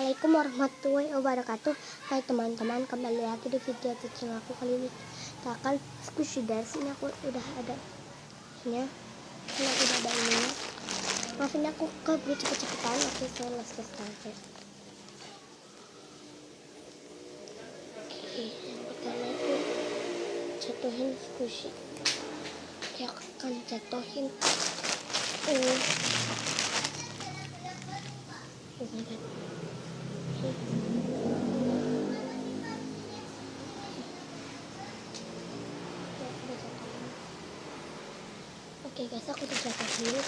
Assalamualaikum warahmatullahi wabarakatuh. Hai teman-teman, kembali lagi di video tutorial aku. Kali ini kita akan squishy dance. Ini aku udah ada ini, aku udah ada ininya. Maafin aku keburu cepet-cepetan. Oke, so let's get started. Oke, yang pertama itu jatuhin squishy. Oke, aku akan jatuhin ini. Oh my god. Oke guys, aku udah jatuh dulu.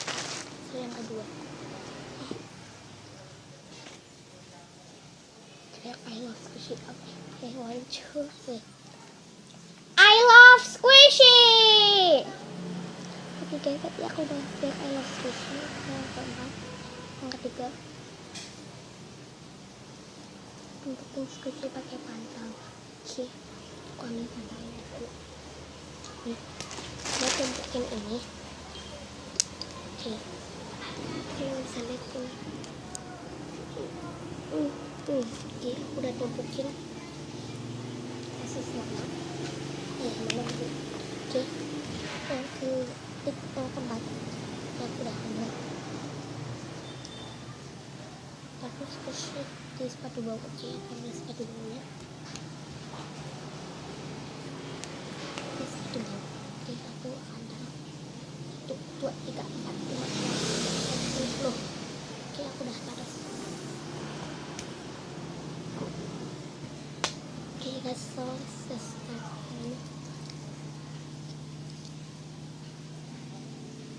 Yang kedua, kayak I love squishy. Okay, 1, 2, 3. I love squishy. Oke guys, tadi aku udah kayak I love squishy. Yang keempat, yang ketiga, tumpukin squishy pakai pantang. Oke, aku ambil pantangnya dulu. Dia tumpukin ini. Oke, kalian bisa lihat ini. Oke, aku udah tumpukin. Kasih sama. Mana dulu? Oke, yang keempat, aku udah ambil. Terus squishy di sepatu bawah. Oke, ambil sepatu bawahnya. Di sepatu bawah. Oke, aku akan taruh 1, 2, 3, 4, 5, 6, 7, 10. Oke, aku udah taruh. Oke guys, so let's start ini.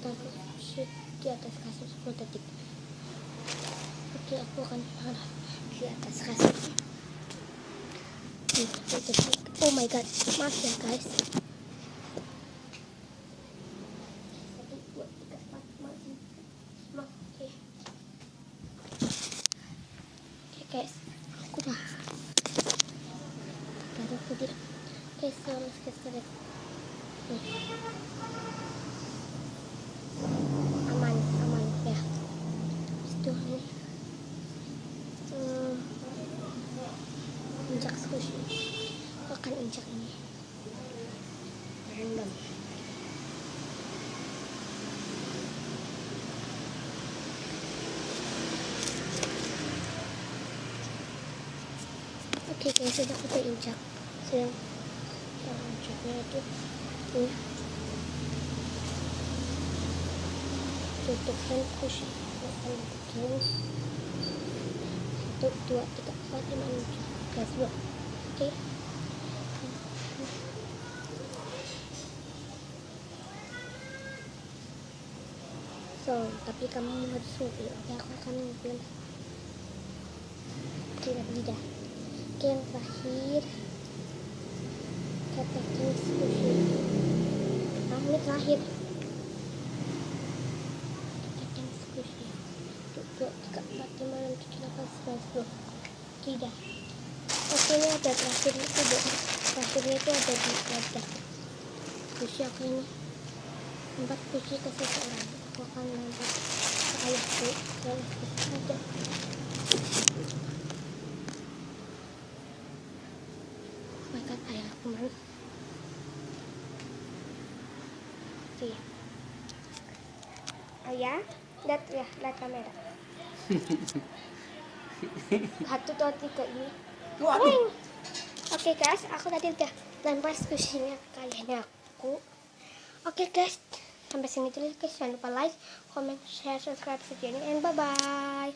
Taruh shoot di atas kasur 10 detik. Oke, aku akan taruh di atas kasur 10 detik. Oh my god, maaf ya guys. 1, 2, 3, 4, 5, 6. Oke guys, aku udah taruh video. Oke, so let's get started. Aman ya. Itu nih. Injak squishy. Aku akan injak ini. Random. Oke guys, sudah aku injak. Sedang injaknya itu ini. Tutupkan squishy. Akan bikin 1, 2, 3, 4, 5, 6, 7. Oke. So, tapi kamu harus mobil. Oke, aku akan mobil. Tidak. Oke, yang terakhir, katakan squishy. Ini terakhir. Katakan squishy. 1, 2, 3, 4, 5, 6, 7, 8, 9, 10. Tidak. Oke, ini ada terakhirnya itu ada di wadah squishy aku ini. 4 squishy ke seseorang. Aku akan lempar ke ayahku. Dan ada. Oh my god, ayahku mana? Oke. Ayah, lihat kamera. 1, 2, 3 ini. Oke guys, aku tadi udah lempar squishy-nya ke ayahnya aku. Oke guys, sampai sini dulu guys. Jangan lupa like, comment, share, subscribe video ini, and bye bye.